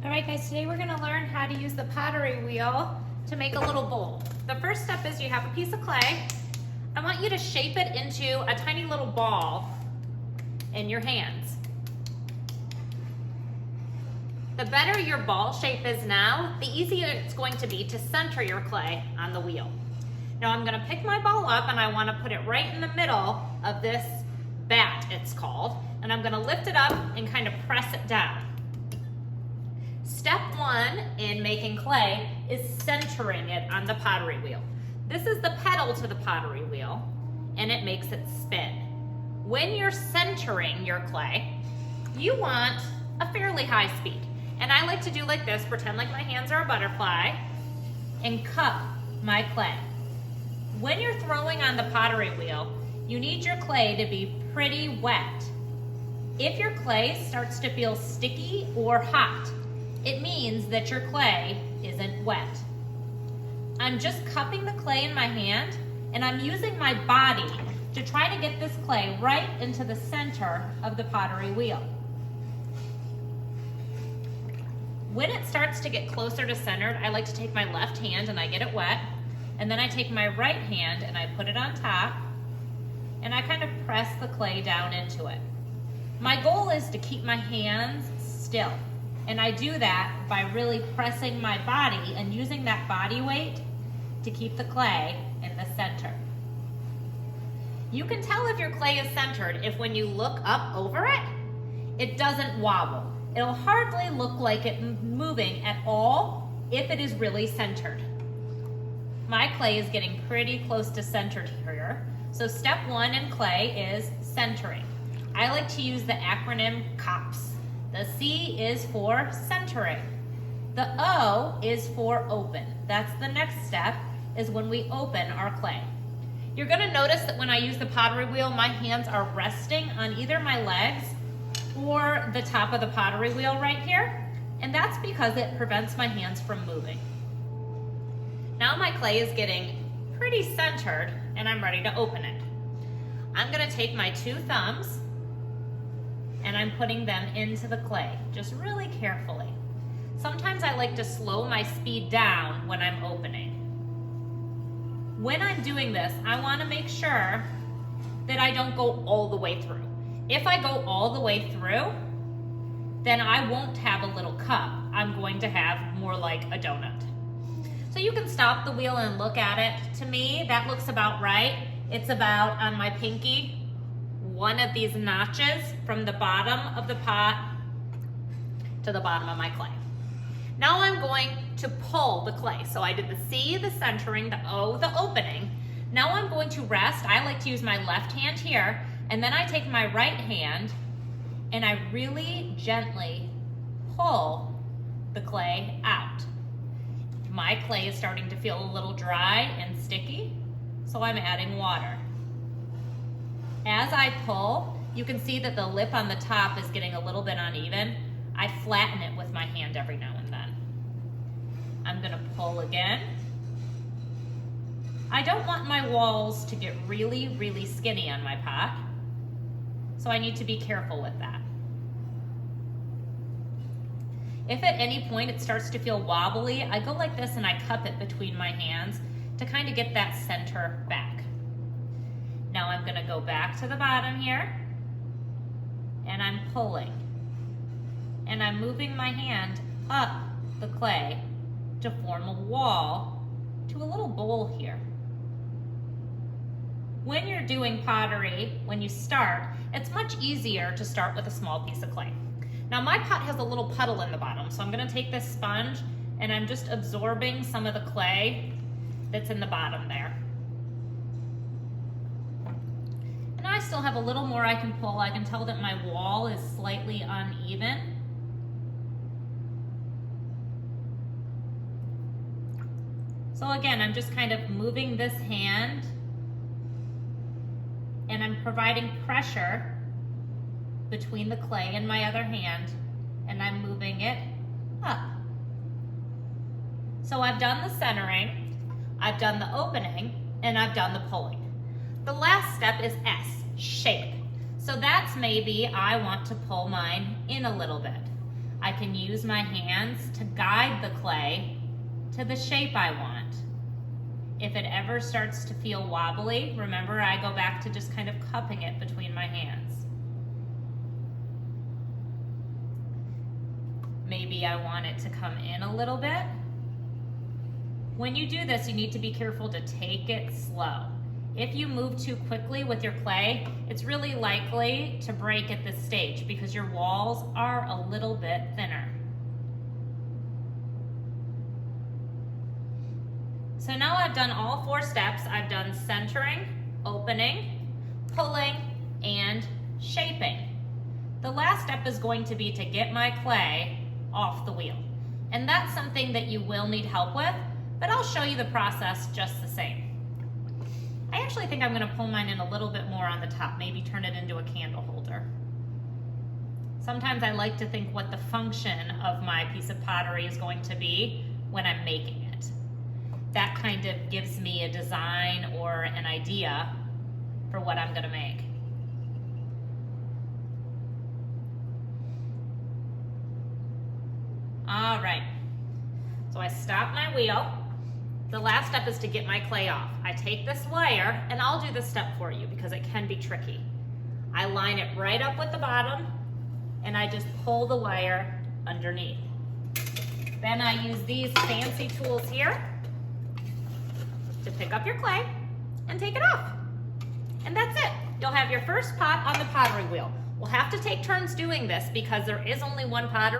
All right guys, today we're gonna learn how to use the pottery wheel to make a little bowl. The first step is you have a piece of clay. I want you to shape it into a tiny little ball in your hands. The better your ball shape is now, the easier it's going to be to center your clay on the wheel. Now I'm gonna pick my ball up and I wanna put it right in the middle of this bat, it's called, and I'm gonna lift it up and kind of press it down. Step one in making clay is centering it on the pottery wheel. This is the pedal to the pottery wheel, and it makes it spin. When you're centering your clay, you want a fairly high speed. And I like to do like this, pretend like my hands are a butterfly, and cup my clay. When you're throwing on the pottery wheel, you need your clay to be pretty wet. If your clay starts to feel sticky or hot, it means that your clay isn't wet. I'm just cupping the clay in my hand, and I'm using my body to try to get this clay right into the center of the pottery wheel. When it starts to get closer to centered, I like to take my left hand and I get it wet, and then I take my right hand and I put it on top, and I kind of press the clay down into it. My goal is to keep my hands still. And I do that by really pressing my body and using that body weight to keep the clay in the center. You can tell if your clay is centered if when you look up over it, it doesn't wobble. It'll hardly look like it moving at all if it is really centered. My clay is getting pretty close to centered here. So step one in clay is centering. I like to use the acronym COPS. The C is for centering. The O is for open. That's the next step, is when we open our clay. You're gonna notice that when I use the pottery wheel, my hands are resting on either my legs or the top of the pottery wheel right here, and that's because it prevents my hands from moving. Now my clay is getting pretty centered and I'm ready to open it. I'm gonna take my two thumbs and I'm putting them into the clay, just really carefully. Sometimes I like to slow my speed down when I'm opening. When I'm doing this, I wanna make sure that I don't go all the way through. If I go all the way through, then I won't have a little cup. I'm going to have more like a donut. So you can stop the wheel and look at it. To me, that looks about right. It's about, on my pinky, one of these notches from the bottom of the pot to the bottom of my clay. Now I'm going to pull the clay. So I did the C, the centering, the O, the opening. Now I'm going to rest. I like to use my left hand here, and then I take my right hand and I really gently pull the clay out. My clay is starting to feel a little dry and sticky, so I'm adding water. As I pull, you can see that the lip on the top is getting a little bit uneven. I flatten it with my hand every now and then. I'm gonna pull again. I don't want my walls to get really, really skinny on my pot, so I need to be careful with that. If at any point it starts to feel wobbly, I go like this and I cup it between my hands to kind of get that center back. Now I'm gonna go back to the bottom here, and I'm pulling. And I'm moving my hand up the clay to form a wall to a little bowl here. When you're doing pottery, when you start, it's much easier to start with a small piece of clay. Now my pot has a little puddle in the bottom, so I'm gonna take this sponge and I'm just absorbing some of the clay that's in the bottom there. And I still have a little more I can pull. I can tell that my wall is slightly uneven. So again, I'm just kind of moving this hand and I'm providing pressure between the clay and my other hand, and I'm moving it up. So I've done the centering, I've done the opening, and I've done the pulling. The last step is S, shape. So that's maybe I want to pull mine in a little bit. I can use my hands to guide the clay to the shape I want. If it ever starts to feel wobbly, remember I go back to just kind of cupping it between my hands. Maybe I want it to come in a little bit. When you do this, you need to be careful to take it slow. If you move too quickly with your clay, it's really likely to break at this stage because your walls are a little bit thinner. So now I've done all 4 steps. I've done centering, opening, pulling, and shaping. The last step is going to be to get my clay off the wheel. And that's something that you will need help with, but I'll show you the process just the same. I actually think I'm going to pull mine in a little bit more on the top, maybe turn it into a candle holder. Sometimes I like to think what the function of my piece of pottery is going to be when I'm making it. That kind of gives me a design or an idea for what I'm going to make. All right, so I stop my wheel. The last step is to get my clay off. I take this wire, and I'll do this step for you because it can be tricky. I line it right up with the bottom, and I just pull the wire underneath. Then I use these fancy tools here to pick up your clay and take it off. And that's it. You'll have your first pot on the pottery wheel. We'll have to take turns doing this because there is only one pottery.